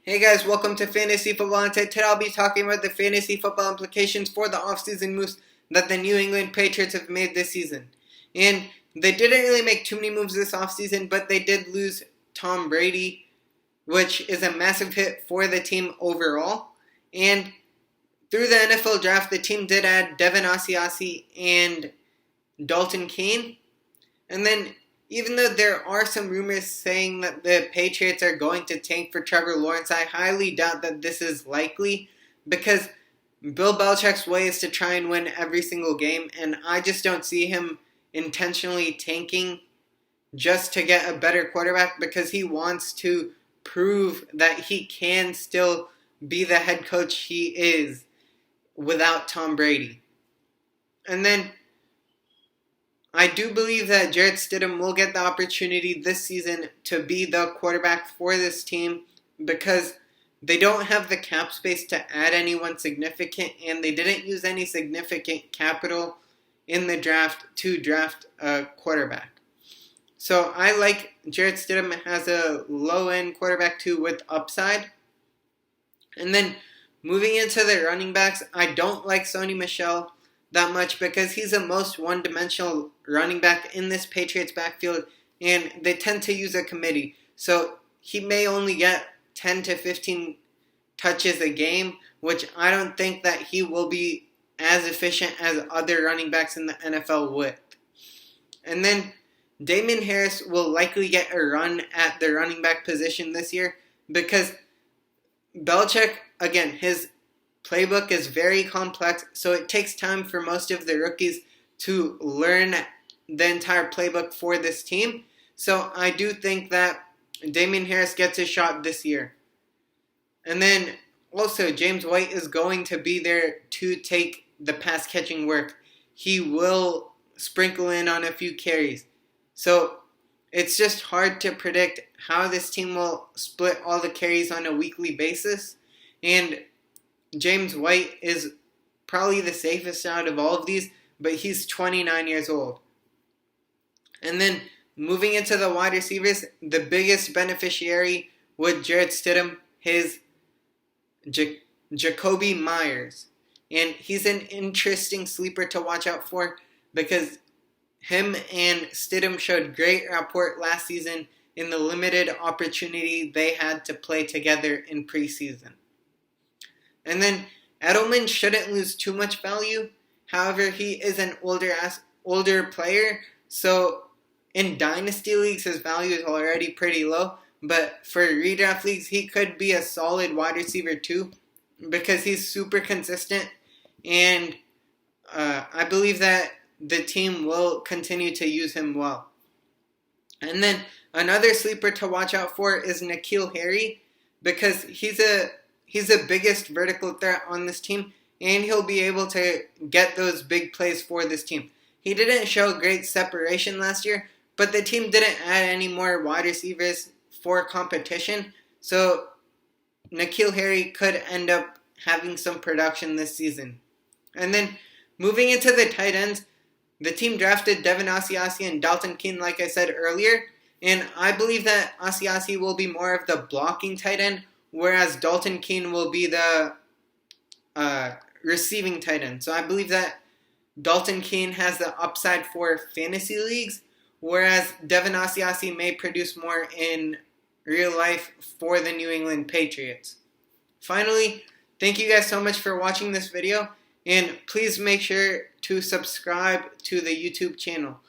Hey guys, welcome to Fantasy Football, and today I'll be talking about the fantasy football implications for the offseason moves that the New England Patriots have made this season. And they didn't really make too many moves this offseason, but they did lose Tom Brady, which is a massive hit for the team overall. And through the NFL draft, the team did add Devin Asiasi and Dalton Keene. And then even though there are some rumors saying that the Patriots are going to tank for Trevor Lawrence, I highly doubt that this is likely because Bill Belichick's way is to try and win every single game, and I just don't see him intentionally tanking just to get a better quarterback because he wants to prove that he can still be the head coach he is without Tom Brady. And then I do believe that Jarrett Stidham will get the opportunity this season to be the quarterback for this team because they don't have the cap space to add anyone significant, and they didn't use any significant capital in the draft to draft a quarterback. So I like Jarrett Stidham as a low-end quarterback too with upside. And then moving into the running backs, I don't like Sony Michel that much because he's the most one-dimensional running back in this Patriots backfield, and they tend to use a committee. So he may only get 10 to 15 touches a game, which I don't think that he will be as efficient as other running backs in the NFL with. And then Damien Harris will likely get a run at the running back position this year because Belichick, again, his playbook is very complex, so it takes time for most of the rookies to learn the entire playbook for this team. So I do think that Damien Harris gets a shot this year. And then also James White is going to be there to take the pass catching work. He will sprinkle in on a few carries. So it's just hard to predict how this team will split all the carries on a weekly basis. And James White is probably the safest out of all of these, but he's 29 years old. And then moving into the wide receivers, the biggest beneficiary with Jarrett Stidham is Jacoby Myers. And he's an interesting sleeper to watch out for because him and Stidham showed great rapport last season in the limited opportunity they had to play together in preseason. And then Edelman shouldn't lose too much value. However, he is an older player, so in dynasty leagues his value is already pretty low. But for redraft leagues, he could be a solid wide receiver too because he's super consistent, and I believe that the team will continue to use him well. And then another sleeper to watch out for is Nikhil Harry because he's the biggest vertical threat on this team, and he'll be able to get those big plays for this team. He didn't show great separation last year, but the team didn't add any more wide receivers for competition, so Nikhil Harry could end up having some production this season. And then moving into the tight ends, the team drafted Devin Asiasi and Dalton Keene, like I said earlier, and I believe that Asiasi will be more of the blocking tight end, whereas Dalton Keene will be the receiving tight end. So I believe that Dalton Keene has the upside for fantasy leagues, whereas Devin Asiasi may produce more in real life for the New England Patriots. Finally, thank you guys so much for watching this video, and please make sure to subscribe to the YouTube channel.